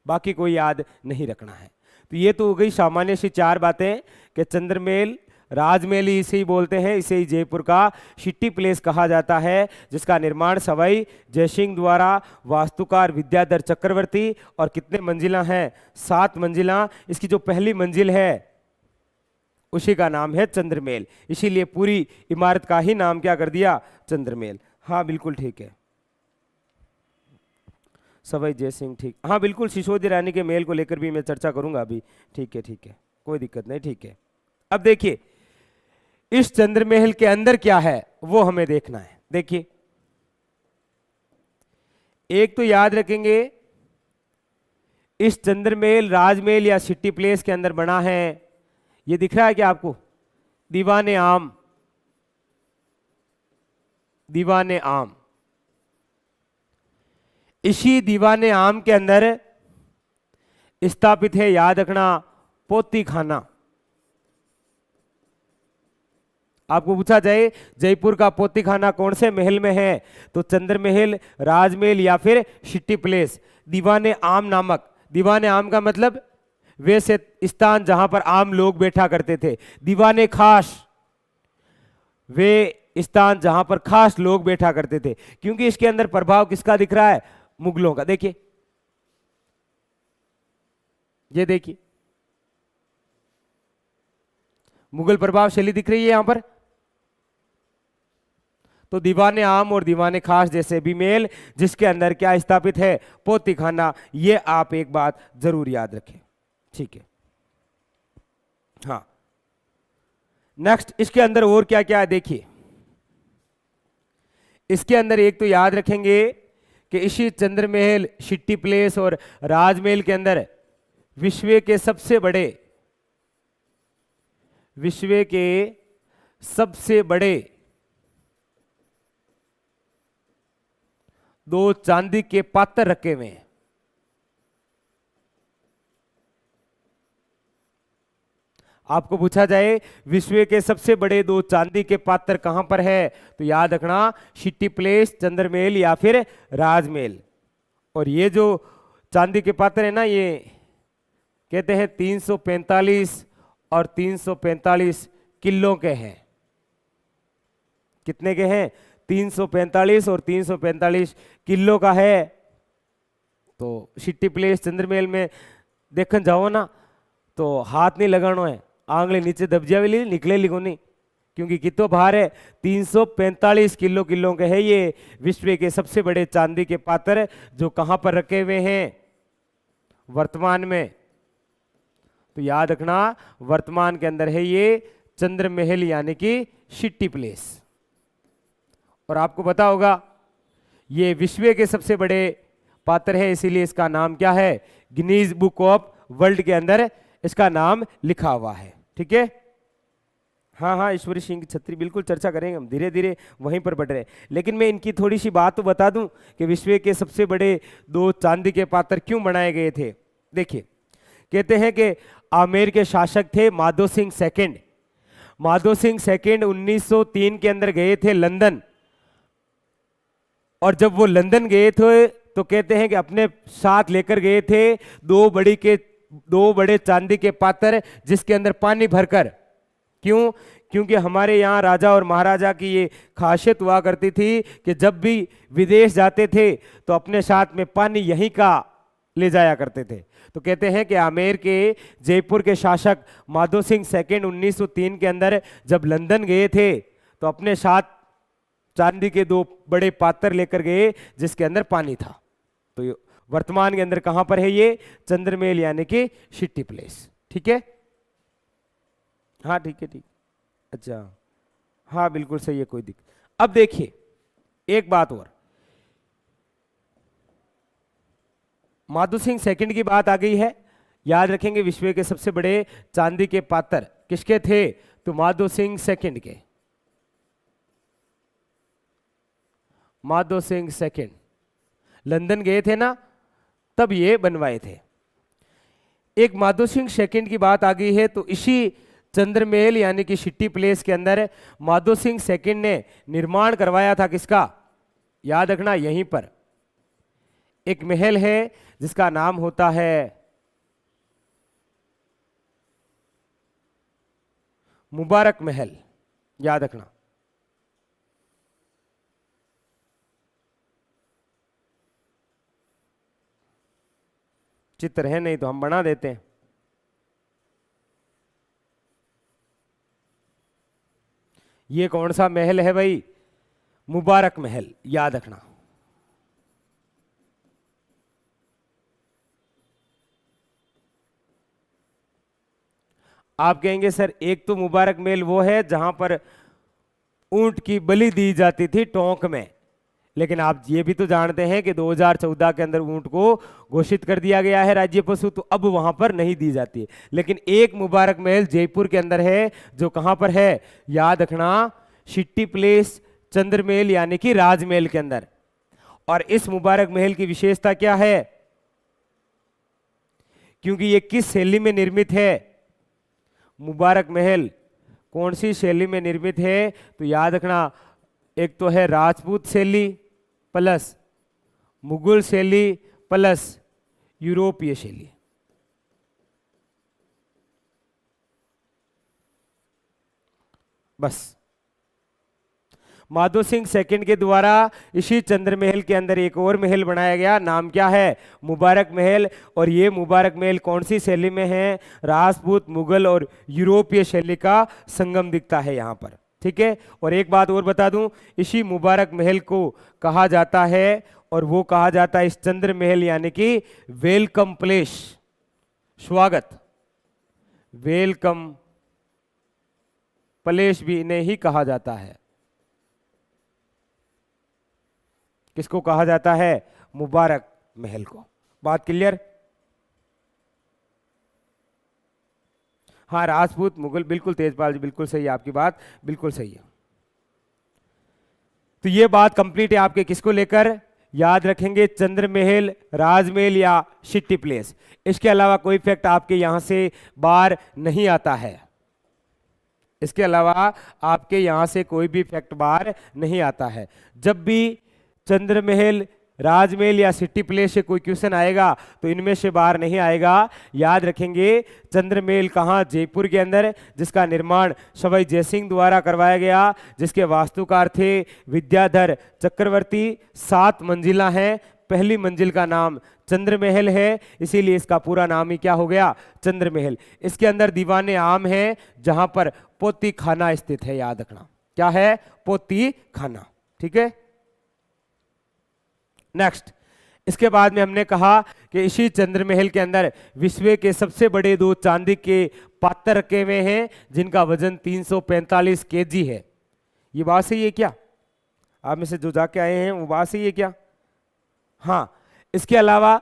बाकी कोई याद नहीं रखना है। तो ये तो हो गई सामान्य सी 4 बातें कि चंद्रमहल, राजमहल ही इसे ही बोलते हैं, इसे ही जयपुर का सिटी प्लेस कहा जाता है, जिसका निर्माण सवाई जयसिंह द्वारा, वास्तुकार विद्याधर चक्रवर्ती, और कितने मंजिला हैं? 7 मंजिला। इसकी जो पहली मंजिल है उसी का नाम है चंद्रमहल, इसीलिए पूरी इमारत का ही नाम क्या कर दिया? चंद्रमहल। हाँ बिल्कुल ठीक है, सवाई जयसिंह, ठीक। हाँ बिल्कुल, सिसोदिया रानी के महल को लेकर भी मैं चर्चा करूंगा अभी। ठीक है, कोई दिक्कत नहीं। ठीक है, अब देखिए इस चंद्रमहल के अंदर क्या है वो हमें देखना है। देखिए, एक तो याद रखेंगे इस चंद्रमहल, राजमहल या सिटी प्लेस के अंदर बना है, ये दिख रहा है क्या आपको? दीवाने आम। दीवाने आम, इसी दीवाने आम के अंदर स्थापित है, याद रखना, पोती खाना। आपको पूछा जाए जयपुर का पोती खाना कौन से महल में है, तो चंद्रमहल, राजमहल या फिर सिटी प्लेस। दीवाने आम नामक, दीवाने आम का मतलब वैसे स्थान जहां पर आम लोग बैठा करते थे। दीवाने खास, वे स्थान जहां पर खास लोग बैठा करते थे, क्योंकि इसके अंदर प्रभाव किसका दिख रहा है? मुगलों का। देखिए, ये देखिए मुगल प्रभावशैली दिख रही है यहां पर। तो दीवाने आम और दीवाने खास जैसे भी मेल, जिसके अंदर क्या स्थापित है? पोती खाना। ये आप एक बात जरूर याद रखें, ठीक है। हाँ, नेक्स्ट इसके अंदर और क्या क्या है देखिए। इसके अंदर एक तो याद रखेंगे कि इसी चंद्र महल, शिट्टी प्लेस और राजमहल के अंदर विश्व के सबसे बड़े दो चांदी के पात्र रखे हुए हैं। आपको पूछा जाए विश्व के सबसे बड़े दो चांदी के पात्र कहां पर है, तो याद रखना शिट्टी प्लेस, चंद्रमहल या फिर राजमहल। और ये जो चांदी के पात्र है ना, ये कहते हैं 345 और 345 किलो के हैं। कितने के हैं? 345 और 345 किलो का है। तो शिट्टी प्लेस, चंद्रमहल में देखन जाओ ना तो हाथ नहीं लगाना है, आंगले नीचे दब जावे, निकले लिखो नहीं, क्योंकि कितो भार है? 345 किलो के है ये विश्व के सबसे बड़े चांदी के पात्र, जो कहां पर रखे हुए हैं? वर्तमान में। तो याद रखना वर्तमान के अंदर है ये चंद्रमहल यानी कि शिट्टी प्लेस। और आपको पता होगा ये विश्व के सबसे बड़े पात्र है, इसीलिए इसका नाम क्या है? गिनीज बुक ऑफ वर्ल्ड के अंदर इसका नाम लिखा हुआ है, ठीक है। हाँ हाँ, ईश्वरी सिंह की छतरी, बिल्कुल चर्चा करेंगे हम, धीरे धीरे वहीं पर बढ़ रहे। लेकिन मैं इनकी थोड़ी सी बात तो बता दूं कि विश्व के सबसे बड़े दो चांदी के पात्र क्यों बनाए गए थे। देखिए, कहते हैं कि आमेर के शासक थे माधो सिंह सेकंड। माधो सिंह सेकंड 1903 के अंदर गए थे लंदन, और जब वो लंदन गए थे तो कहते हैं कि अपने साथ लेकर गए थे दो बड़े चांदी के पात्र, जिसके अंदर पानी भरकर। क्यों? क्योंकि हमारे यहाँ राजा और महाराजा की ये खासियत हुआ करती थी कि जब भी विदेश जाते थे तो अपने साथ में पानी यहीं का ले जाया करते थे। तो कहते हैं कि आमेर के जयपुर के शासक माधो सिंह सेकंड 1903 के अंदर जब लंदन गए थे तो अपने साथ चांदी के दो बड़े पात्र लेकर गए, जिसके अंदर पानी था। तो वर्तमान के अंदर कहां पर है ये? चंद्रमहल यानी कि शिट्टी प्लेस, ठीक है। हाँ ठीक है, ठीक। अच्छा, हाँ बिल्कुल सही है, कोई दिक्कत। अब देखिए एक बात और, माधो सिंह सेकंड की बात आ गई है। याद रखेंगे विश्व के सबसे बड़े चांदी के पात्र किसके थे? तो माधो सिंह सेकंड के। माधो सिंह सेकंड लंदन गए थे ना, तब ये बनवाए थे। एक माधो सिंह सेकंड की बात आ गई है, तो इसी चंद्रमहल यानी कि शिट्टी प्लेस के अंदर माधो सिंह सेकंड ने निर्माण करवाया था किसका? याद रखना यहीं पर एक महल है जिसका नाम होता है मुबारक महल। याद रखना, चित्र है नहीं तो हम बना देते हैं। ये कौन सा महल है भाई? मुबारक महल। याद रखना, आप कहेंगे सर एक तो मुबारक महल वो है जहां पर ऊंट की बलि दी जाती थी टोंक में, लेकिन आप ये भी तो जानते हैं कि 2014 के अंदर ऊंट को घोषित कर दिया गया है राज्य पशु, तो अब वहां पर नहीं दी जाती है। लेकिन एक मुबारक महल जयपुर के अंदर है, जो कहां पर है? याद रखना शिट्टी प्लेस, चंद्रमहल यानी कि राजमहल के अंदर। और इस मुबारक महल की विशेषता क्या है? क्योंकि ये किस शैली में निर्मित है? मुबारक महल कौन सी शैली में निर्मित है? तो याद रखना एक तो है राजपूत शैली प्लस मुगल शैली प्लस यूरोपीय शैली। बस माधो सिंह सेकंड के द्वारा इसी चंद्र महल के अंदर एक और महल बनाया गया, नाम क्या है? मुबारक महल। और ये मुबारक महल कौन सी शैली में है? राजपूत, मुगल और यूरोपीय शैली का संगम दिखता है यहाँ पर, ठीक है। और एक बात और बता दूं, इसी मुबारक महल को कहा जाता है, और वो कहा जाता है इस चंद्र महल यानी कि वेलकम प्लेस, स्वागत, वेलकम प्लेस भी इन्हें ही कहा जाता है। किसको कहा जाता है? मुबारक महल को। बात क्लियर? हाँ, राजपूत, मुगल, बिल्कुल तेजपाल जी, बिल्कुल सही है आपकी बात, बिल्कुल सही है। तो ये बात कंप्लीट है आपके किसको लेकर? याद रखेंगे चंद्र महल, राजमहल या सिटी प्लेस। इसके अलावा कोई फैक्ट आपके यहां से बाहर नहीं आता है, इसके अलावा आपके यहां से कोई भी फैक्ट बाहर नहीं आता है। जब भी चंद्र महल, राजमहल या सिटी प्लेस से कोई क्वेश्चन आएगा तो इनमें से बाहर नहीं आएगा। याद रखेंगे चंद्र महल कहाँ? जयपुर के अंदर, जिसका निर्माण सवाई जयसिंह द्वारा करवाया गया, जिसके वास्तुकार थे विद्याधर चक्रवर्ती। 7 मंजिला हैं, पहली मंजिल का नाम चंद्र महल है, इसीलिए इसका पूरा नाम ही क्या हो गया? चंद्र महल। इसके अंदर दीवाने आम हैं, जहां पर पोती खाना स्थित है, याद रखना। क्या है? पोती खाना, ठीक है। नेक्स्ट, इसके बाद में हमने कहा कि इसी चंद्र महल के अंदर विश्व के सबसे बड़े 2 चांदी के पात्र रखे हुए हैं, जिनका वजन 345 केजी है। ये बात सही है क्या? आप में से जो जाके आए हैं वो बात सही है क्या? हाँ। इसके अलावा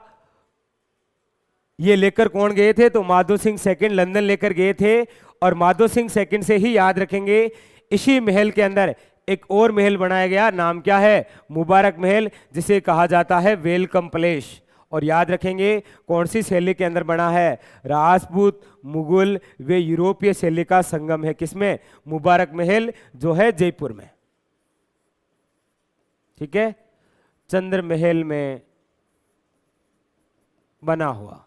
ये लेकर कौन गए थे? तो माधो सिंह सेकंड लंदन लेकर गए थे, और माधो सिंह सेकंड से ही याद रखेंगे इसी महल के अंदर एक और महल बनाया गया, नाम क्या है? मुबारक महल, जिसे कहा जाता है वेलकम प्लेस। और याद रखेंगे कौन सी शैली के अंदर बना है? राजपूत, मुगल वे यूरोपीय शैली का संगम है। किसमें? मुबारक महल, जो है जयपुर में, ठीक है, चंद्र महल में बना हुआ।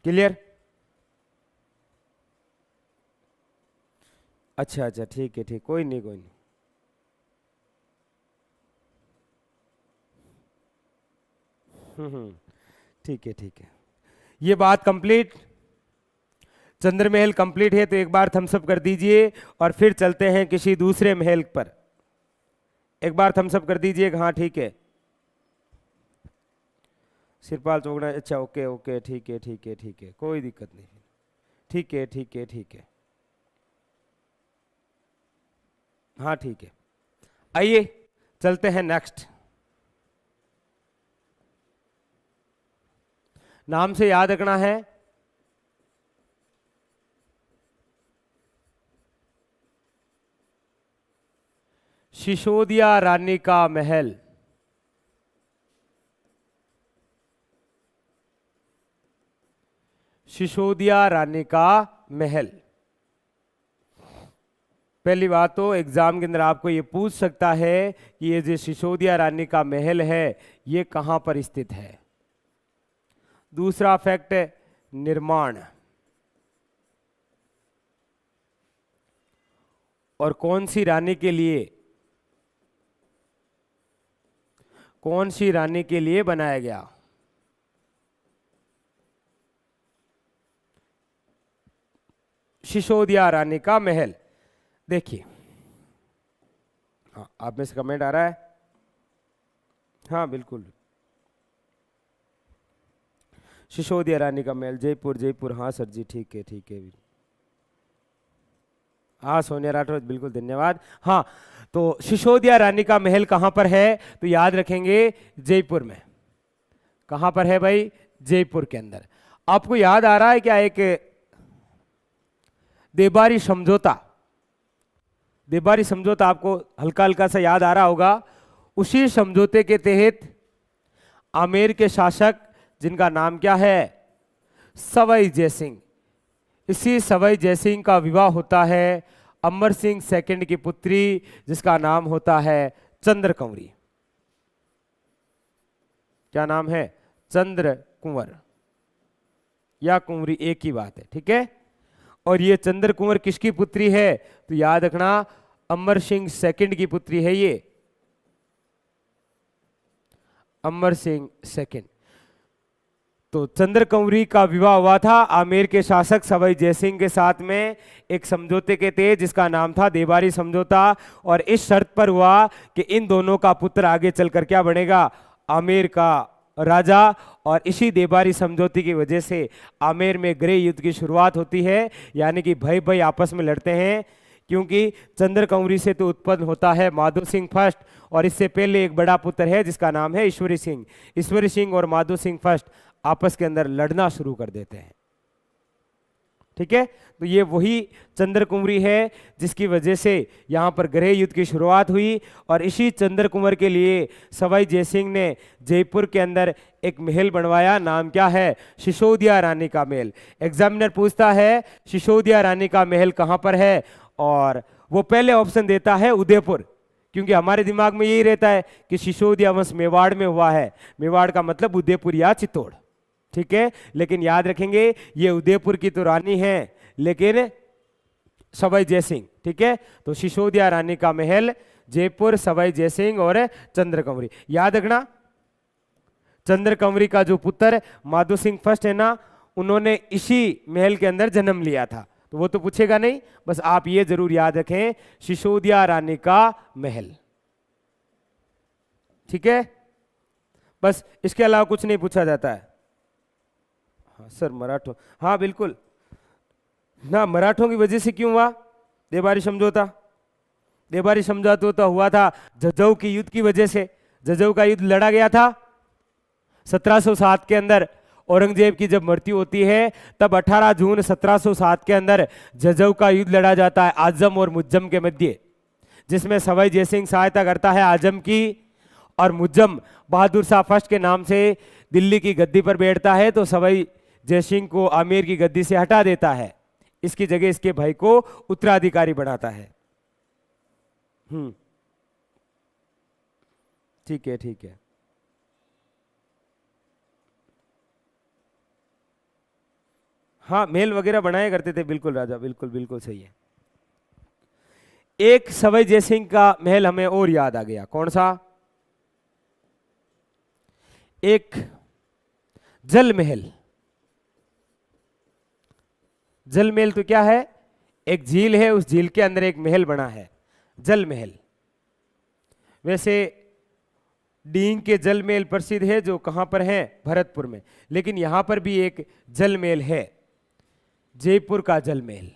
क्लियर? अच्छा अच्छा, ठीक है, ठीक, कोई नहीं, कोई नहीं। ठीक है, ठीक है। ये बात कंप्लीट, चंद्र महल कंप्लीट है, तो एक बार थम्सअप कर दीजिए और फिर चलते हैं किसी दूसरे महल पर। एक बार थम्सअप कर दीजिए। हाँ, ठीक है। सिरपाल चौगड़ा, अच्छा, ओके ओके, ठीक है, ठीक है, ठीक है, कोई दिक्कत नहीं, ठीक है, ठीक है, ठीक है। हाँ, ठीक है। आइए चलते हैं नेक्स्ट। नाम से याद रखना है, सिसोदिया रानी का महल। सिसोदिया रानी का महल। पहली बात तो एग्जाम के अंदर आपको ये पूछ सकता है कि ये जो सिसोदिया रानी का महल है ये कहां पर स्थित है। दूसरा फैक्ट, निर्माण, और कौन सी रानी के लिए, कौन सी रानी के लिए बनाया गया। सिसोदिया रानी का महल। देखिए, हाँ, आप में से कमेंट आ रहा है? हाँ, बिल्कुल। सिसोदिया रानी का महल, जयपुर, जयपुर। हाँ सर जी, ठीक है, ठीक है। हाँ, सोनिया राठौर, बिल्कुल, धन्यवाद। हाँ, तो सिसोदिया रानी का महल कहाँ पर है? तो याद रखेंगे जयपुर में। कहाँ पर है भाई? जयपुर के अंदर। आपको याद आ रहा है क्या एक देबारी समझौता? देबारी समझौता आपको हल्का हल्का सा याद आ रहा होगा। उसी समझौते के तहत आमेर के शासक, जिनका नाम क्या है? सवाई जयसिंह, इसी सवाई जयसिंह का विवाह होता है अमर सिंह सेकंड की पुत्री, जिसका नाम होता है चंद्र कंवरी। क्या नाम है? चंद्र कुंवर या कुंवरी, एक ही बात है, ठीक है। और ये चंद्र कुंवर किसकी पुत्री है? तो याद रखना अमर सिंह सेकंड की पुत्री है ये, अमर सिंह सेकंड। तो चंद्र कंवरी का विवाह हुआ था आमेर के शासक सवाई जयसिंह के साथ में एक समझौते के तहत जिसका नाम था देवारी समझौता। और इस शर्त पर हुआ कि इन दोनों का पुत्र आगे चलकर क्या बनेगा? आमेर का राजा। और इसी देवारी समझौते की वजह से आमेर में गृह युद्ध की शुरुआत होती है, यानी कि भाई भाई आपस में लड़ते हैं। क्योंकि चंद्र कंवरी से तो उत्पन्न होता है माधो सिंह फर्स्ट, और इससे पहले एक बड़ा पुत्र है जिसका नाम है ईश्वरी सिंह। ईश्वरी सिंह और माधो सिंह फर्स्ट आपस के अंदर लड़ना शुरू कर देते हैं। ठीक है, तो ये वही चंद्र कुंवरी है जिसकी वजह से यहां पर गृह युद्ध की शुरुआत हुई। और इसी चंद्र कुंवर के लिए सवाई जयसिंह ने जयपुर के अंदर एक महल बनवाया। नाम क्या है? सिसोदिया रानी का महल। एग्जामिनर पूछता है सिसोदिया रानी का महल कहां पर है, और वो पहले ऑप्शन देता है उदयपुर, क्योंकि हमारे दिमाग में यही रहता है कि सिसोदिया वंश मेवाड़ में हुआ है। मेवाड़ का मतलब उदयपुर या चित्तौड़। ठीक है, लेकिन याद रखेंगे ये उदयपुर की तो रानी है लेकिन सवाई जयसिंह। ठीक है, तो सिसोदिया रानी का महल, जयपुर, सवाई जयसिंह और चंद्र कंवरी। याद रखना चंद्र कंवरी का जो पुत्र माधो सिंह फर्स्ट है ना, उन्होंने इसी महल के अंदर जन्म लिया था। तो वो तो पूछेगा नहीं, बस आप ये जरूर याद रखें सिसोदिया रानी का महल। ठीक है, बस इसके अलावा कुछ नहीं पूछा जाता है। हाँ सर, मराठों, हाँ बिल्कुल ना, मराठों की वजह से क्यों हुआ देवारी समझौता? देवारी समझौता हुआ था झज्जर की युद्ध की वजह से। झज्जर का युद्ध लड़ा गया था 1707 के अंदर। औरंगजेब की जब मृत्यु होती है तब 18 जून 1707 के अंदर झज्जर का युद्ध लड़ा जाता है आजम और मुज्जम के मध्य, जिसमें सवाई जयसिंह सहायता करता है आजम की, और मुज्जम बहादुर शाह फर्स्ट के नाम से दिल्ली की गद्दी पर बैठता है। तो सवाई जयसिंह को आमेर की गद्दी से हटा देता है, इसकी जगह इसके भाई को उत्तराधिकारी बनाता है। ठीक है, ठीक है। हाँ, मेल वगैरह बनाया करते थे, बिल्कुल राजा, बिल्कुल बिल्कुल सही है। एक सवाई जयसिंह का महल हमें और याद आ गया, कौन सा? एक जल महल। जल महल तो क्या है? एक झील है, उस झील के अंदर एक महल बना है, जल महल। वैसे डींग के जल महल प्रसिद्ध है जो कहां पर है? भरतपुर में। लेकिन यहां पर भी एक जल महल है, जयपुर का जल महल।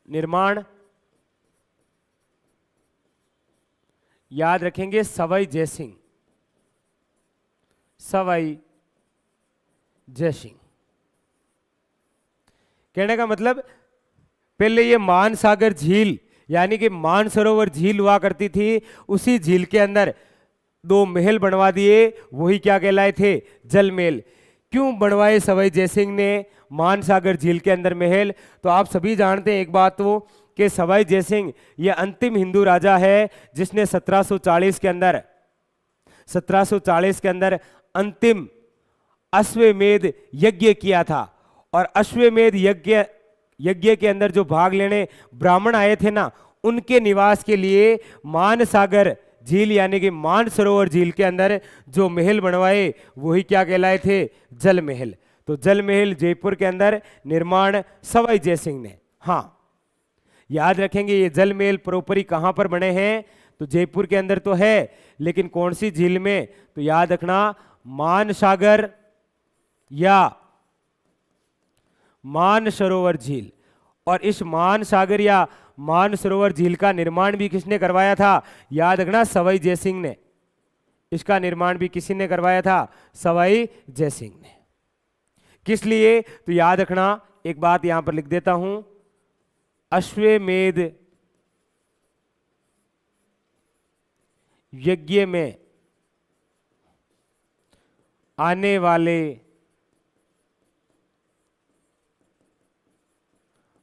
निर्माण याद रखेंगे सवाई जयसिंह, सवाई जयसिंह। कहने का मतलब पहले ये मानसागर झील यानी कि मानसरोवर झील हुआ करती थी, उसी झील के अंदर दो महल बनवा दिए, वही क्या कहलाए थे? जल महल। क्यों बनवाए सवाई जयसिंह ने मानसागर झील के अंदर महल? तो आप सभी जानते हैं एक बात तो कि सवाई जयसिंह ये अंतिम हिंदू राजा है जिसने 1740 के अंदर अंतिम अश्वमेध यज्ञ किया था। और अश्वमेध यज्ञ के अंदर जो भाग लेने ब्राह्मण आए थे ना, उनके निवास के लिए मानसागर झील यानी कि मानसरोवर झील के अंदर जो महल बनवाए वही क्या कहलाए थे? जल महल। तो जल महल जयपुर के अंदर निर्माण सवाई जयसिंह ने। हाँ, याद रखेंगे ये जल महल प्रोपरी कहां पर बने हैं? तो जयपुर के अंदर तो है, लेकिन कौन सी झील में? तो याद रखना मानसागर या मानसरोवर झील। और इस मानसागर या मानसरोवर झील का निर्माण भी किसने करवाया था? याद रखना सवाई जयसिंह ने। इसका निर्माण भी किसी ने करवाया था? सवाई जयसिंह ने। किस लिए? तो याद रखना, एक बात यहां पर लिख देता हूं, अश्वमेध यज्ञ में आने वाले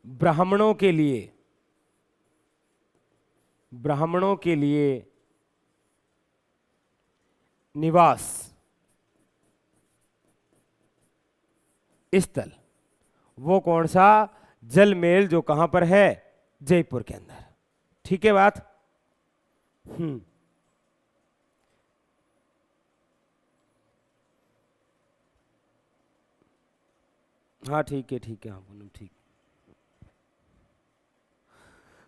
ब्राह्मणों के लिए निवास स्थल, वो कौन सा? जल महल, जो कहां पर है? जयपुर के अंदर। ठीक है बात? हाँ ठीक है, ठीक है, हाँ बोलो, ठीक।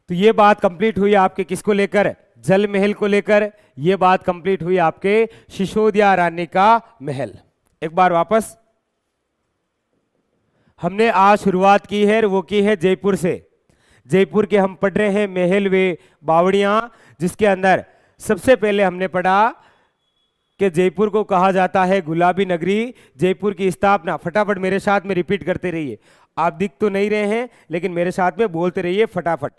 तो ये बात कंप्लीट हुई आपके किसको लेकर? जल महल को लेकर। ये बात कंप्लीट हुई आपके सिसोदिया रानी का महल। एक बार वापस, हमने आज शुरुआत की है, वो की है जयपुर से। जयपुर के हम पढ़ रहे हैं महल वे बावड़ियां, जिसके अंदर सबसे पहले हमने पढ़ा कि जयपुर को कहा जाता है गुलाबी नगरी। जयपुर की स्थापना, फटाफट मेरे साथ में रिपीट करते रहिए, आप दिख तो नहीं रहे हैं लेकिन मेरे साथ में बोलते रहिए फटाफट।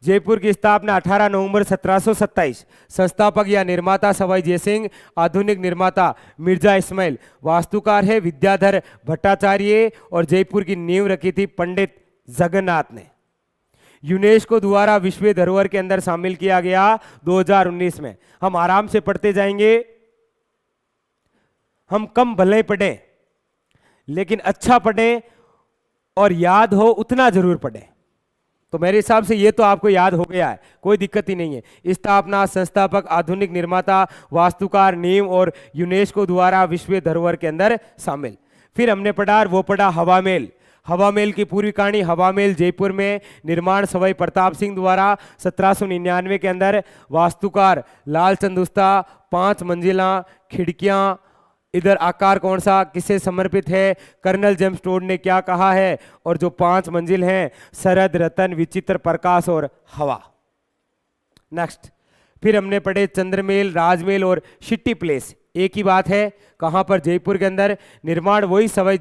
जयपुर की स्थापना 18 नवंबर 1727। संस्थापक या निर्माता सवाई जयसिंह, आधुनिक निर्माता मिर्जा इस्माइल, वास्तुकार है विद्याधर भट्टाचार्य, और जयपुर की नींव रखी थी पंडित जगन्नाथ ने। यूनेस्को द्वारा विश्व धरोहर के अंदर शामिल किया गया 2019 में। हम आराम से पढ़ते जाएंगे, हम कम भले पढ़ें लेकिन अच्छा पढ़ें और याद हो उतना जरूर पढ़ें। तो मेरे हिसाब से ये तो आपको याद हो गया है, कोई दिक्कत ही नहीं है। स्थापना, संस्थापक, आधुनिक निर्माता, वास्तुकार, नींव और यूनेस्को द्वारा विश्व धरोहर के अंदर शामिल। फिर हमने पढ़ा, वो पढ़ा हवा महल। हवा महल की पूरी कहानी। हवा महल जयपुर में, निर्माण सवाई प्रताप सिंह द्वारा 1799 के अंदर, वास्तुकार लालचंद उस्ता, 5 मंजिला, खिड़कियां, इधर आकार कौन सा, किसे समर्पित है, कर्नल जेम्स टोड ने क्या कहा है, और जो 5 मंजिल हैं, शरद, रतन, विचित्र, प्रकाश और हवा। नेक्स्ट, फिर हमने पढ़े चंद्रमेल, राजमेल और शिट्टी प्लेस। एक ही बात है, कहां पर? जयपुर के अंदर। निर्माण वही सवाई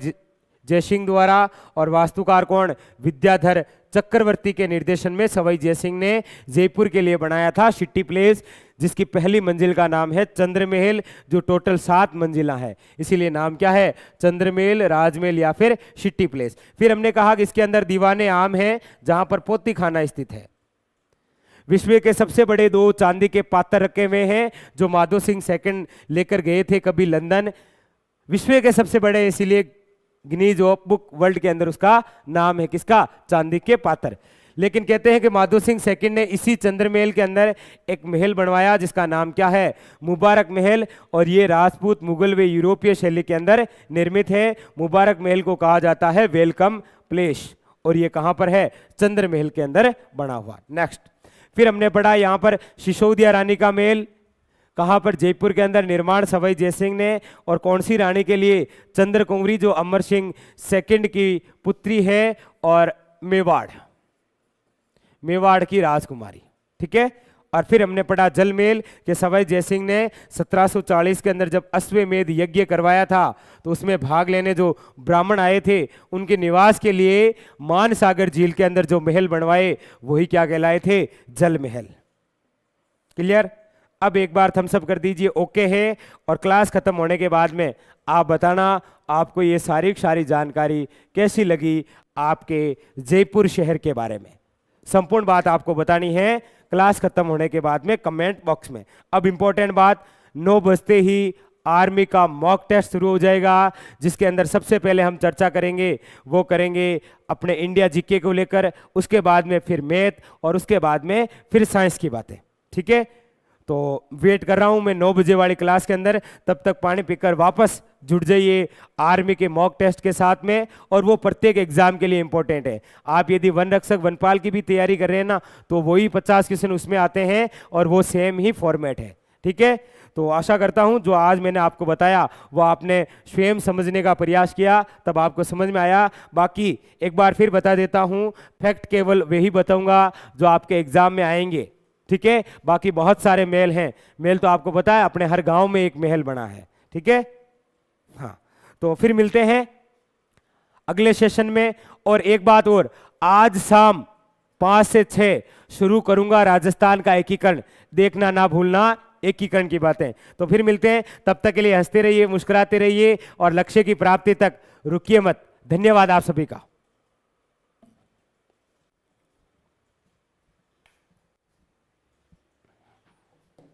जयसिंह द्वारा, और वास्तुकार कौन? विद्याधर चक्रवर्ती के निर्देशन में सवाई जयसिंह ने जयपुर के लिए बनाया था शिट्टी प्लेस, जिसकी पहली मंजिल का नाम है चंद्रमहल, जो टोटल 7 मंजिला है, इसीलिए नाम क्या है? चंद्रमहल, राजमहल या फिर शिट्टी प्लेस। फिर हमने कहा कि इसके अंदर दीवाने आम है, जहां पर पोती खाना स्थित है। विश्व के सबसे बड़े 2 चांदी के पात्र रखे हुए हैं, जो माधो सिंह सेकंड लेकर गए थे कभी लंदन। विश्व के सबसे बड़े, इसीलिए गिनीज बुक वर्ल्ड के अंदर उसका नाम है किसका? चांदी के पात्र। लेकिन कहते हैं कि माधो सिंह सेकंड ने इसी चंद्रमहल के अंदर एक महल बनवाया, जिसका नाम क्या है? मुबारक महल, और ये राजपूत, मुगल व यूरोपीय शैली के अंदर निर्मित है। मुबारक महल को कहा जाता है वेलकम प्लेस, और ये कहां पर है? चंद्रमहल के अंदर बना हुआ। नेक्स्ट, फिर हमने पढ़ा यहां पर सिसोदिया रानी का महल, कहां पर? जयपुर के अंदर। निर्माण सवाई जयसिंह ने, और कौन सी रानी के लिए? चंद्र कुंवरी, जो अमर सिंह सेकंड की पुत्री है, और मेवाड़ की राजकुमारी। ठीक है। और फिर हमने पढ़ा जल महल के सवाई जयसिंह ने 1740 के अंदर जब अश्वमेध यज्ञ करवाया था, तो उसमें भाग लेने जो ब्राह्मण आए थे, उनके निवास के लिए मानसागर झील के अंदर जो महल बनवाए, वही क्या कहलाए थे? जल महल। क्लियर? अब एक बार थम्स अप कर दीजिए, ओके है। और क्लास खत्म होने के बाद में आप बताना आपको ये सारी जानकारी कैसी लगी आपके जयपुर शहर के बारे में। संपूर्ण बात आपको बतानी है क्लास खत्म होने के बाद में कमेंट बॉक्स में। अब इंपॉर्टेंट बात, 9 बजते ही आर्मी का मॉक टेस्ट शुरू हो जाएगा, जिसके अंदर सबसे पहले हम चर्चा करेंगे, वो करेंगे अपने इंडिया जीके को लेकर, उसके बाद में फिर मैथ, और उसके बाद में फिर साइंस की बातें। ठीक है, तो वेट कर रहा हूं मैं 9 बजे वाली क्लास के अंदर। तब तक पानी पीकर वापस जुड़ जाइए आर्मी के मॉक टेस्ट के साथ में, और वो प्रत्येक एग्जाम के लिए इंपॉर्टेंट है। आप यदि वन रक्षक वनपाल की भी तैयारी कर रहे हैं ना, तो वही 50 क्वेश्चन उसमें आते हैं, और वो सेम ही फॉर्मेट है। ठीक है, तो आशा करता हूं जो आज मैंने आपको बताया वो आपने स्वयं समझने का प्रयास किया, तब आपको समझ में आया। बाकी एक बार फिर बता देता हूं, फैक्ट केवल वही बताऊंगा जो आपके एग्जाम में आएंगे। ठीक है, बाकी बहुत सारे महल हैं। महल तो आपको पता है, अपने हर गांव में एक महल बना है। ठीक है, हाँ, तो फिर मिलते हैं अगले सेशन में। और एक बात और, आज शाम 5 से 6 शुरू करूंगा राजस्थान का एकीकरण, देखना ना भूलना एकीकरण की बातें। तो फिर मिलते हैं, तब तक के लिए हंसते रहिए, मुस्कुराते रहिए, और लक्ष्य की प्राप्ति तक रुकिए मत। धन्यवाद आप सभी का।